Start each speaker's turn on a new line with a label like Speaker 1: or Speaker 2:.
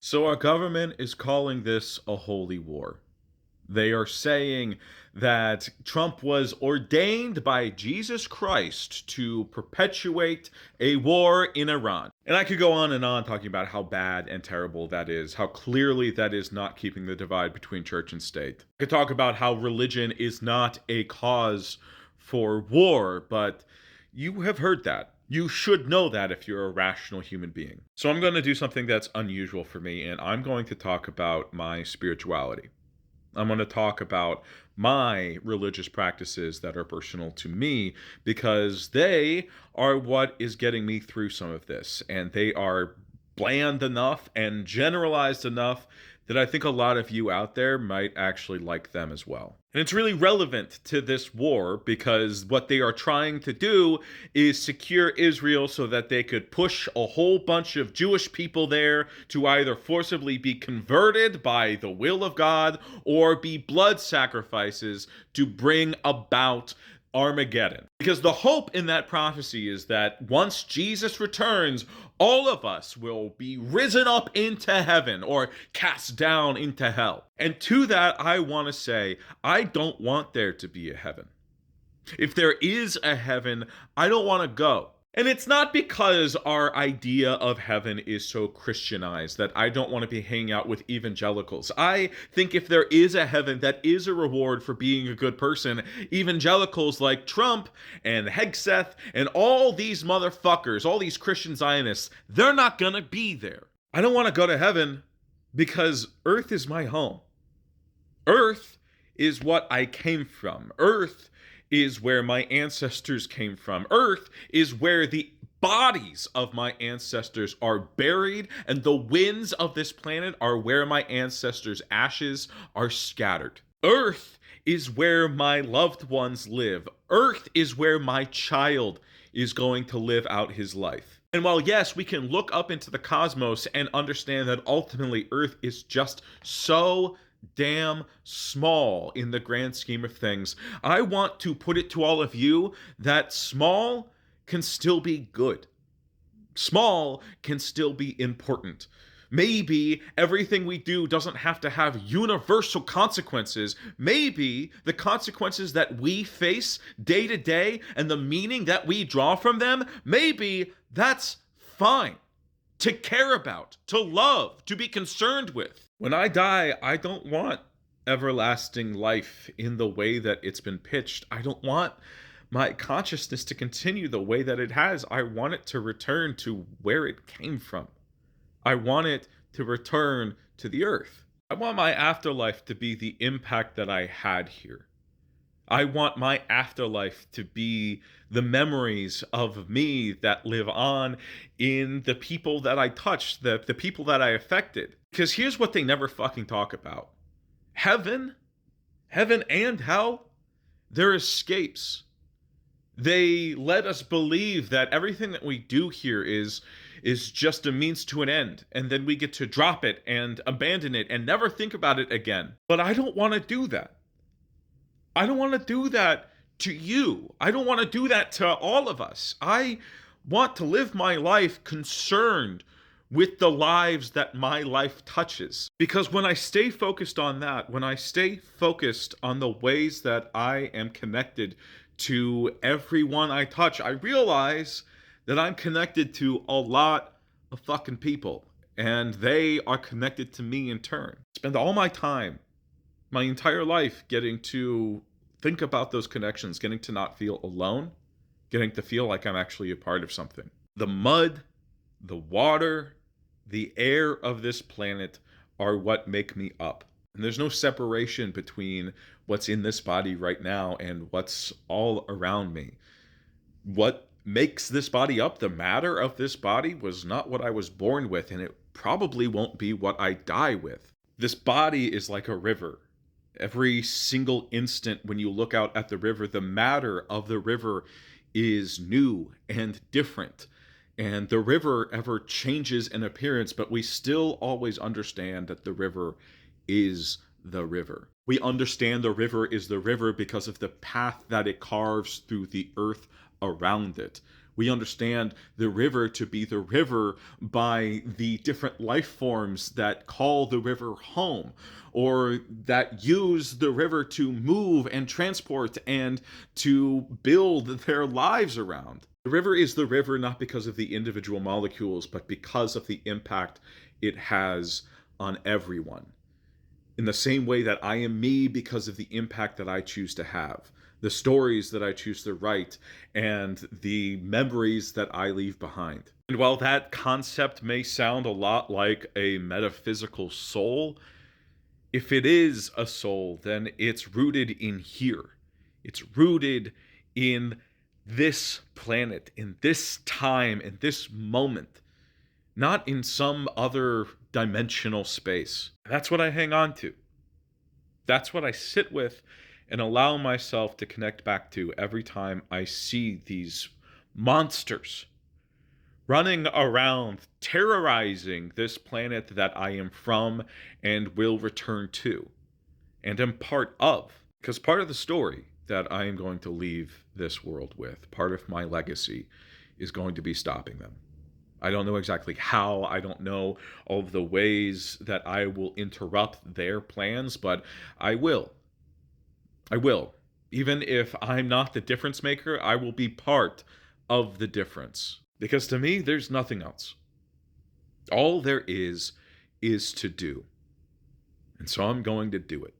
Speaker 1: So our government is calling this a holy war. They are saying that Trump was ordained by Jesus Christ to perpetuate a war in Iran. And I could go on and on talking about how bad and terrible that is, how clearly that is not keeping the divide between church and state. I could talk about how religion is not a cause for war, but you have heard that. You should know that if you're a rational human being. So I'm going to do something that's unusual for me, and I'm going to talk about my spirituality. I'm going to talk about my religious practices that are personal to me because they are what is getting me through some of this. And they are bland enough and generalized enough that I think a lot of you out there might actually like them as well. And it's really relevant to this war because what they are trying to do is secure Israel so that they could push a whole bunch of Jewish people there to either forcibly be converted by the will of God or be blood sacrifices to bring about Armageddon. Because the hope in that prophecy is that once Jesus returns, all of us will be risen up into heaven or cast down into hell. And to that, I want to say, I don't want there to be a heaven. If there is a heaven, I don't want to go. And it's not because our idea of heaven is so Christianized that I don't want to be hanging out with evangelicals. I think if there is a heaven that is a reward for being a good person, evangelicals like Trump and Hegseth and all these motherfuckers, all these Christian Zionists, they're not gonna be there. I don't want to go to heaven because Earth is my home. Earth is what I came from. Earth is where my ancestors came from. Earth is where the bodies of my ancestors are buried, and the winds of this planet are where my ancestors' ashes are scattered. Earth is where my loved ones live. Earth is where my child is going to live out his life. And while, yes, we can look up into the cosmos and understand that ultimately Earth is just so damn small in the grand scheme of things, I want to put it to all of you that small can still be good. Small can still be important. Maybe everything we do doesn't have to have universal consequences. Maybe the consequences that we face day to day and the meaning that we draw from them, maybe that's fine to care about, to love, to be concerned with. When I die, I don't want everlasting life in the way that it's been pitched. I don't want my consciousness to continue the way that it has. I want it to return to where it came from. I want it to return to the earth. I want my afterlife to be the impact that I had here. I want my afterlife to be the memories of me that live on in the people that I touched, the people that I affected. Because here's what they never fucking talk about. Heaven and hell, they're escapes. They let us believe that everything that we do here is just a means to an end, and then we get to drop it and abandon it and never think about it again. But I don't want to do that. I don't want to do that to you. I don't want to do that to all of us. I want to live my life concerned with the lives that my life touches. Because when I stay focused on that, when I stay focused on the ways that I am connected to everyone I touch, I realize that I'm connected to a lot of fucking people. And they are connected to me in turn. Spend all my time, my entire life, getting to think about those connections, getting to not feel alone, getting to feel like I'm actually a part of something. The mud, the water, the air of this planet are what make me up. And there's no separation between what's in this body right now and what's all around me. What makes this body up, the matter of this body, was not what I was born with, and it probably won't be what I die with. This body is like a river. Every single instant when you look out at the river, the matter of the river is new and different. And the river ever changes in appearance, but we still always understand that the river is the river. We understand the river is the river because of the path that it carves through the earth around it. We understand the river to be the river by the different life forms that call the river home, or that use the river to move and transport and to build their lives around. The river is the river not because of the individual molecules, but because of the impact it has on everyone. In the same way that I am me because of the impact that I choose to have, the stories that I choose to write, and the memories that I leave behind. And while that concept may sound a lot like a metaphysical soul, if it is a soul, then it's rooted in here. It's rooted in this planet, in this time, in this moment, not in some other dimensional space. That's what I hang on to. That's what I sit with and allow myself to connect back to every time I see these monsters running around, terrorizing this planet that I am from and will return to, and am part of. Because part of the story that I am going to leave this world with, part of my legacy, is going to be stopping them. I don't know exactly how, I don't know all of the ways that I will interrupt their plans, but I will. I will. Even if I'm not the difference maker, I will be part of the difference. Because to me, there's nothing else. All there is to do. And so I'm going to do it.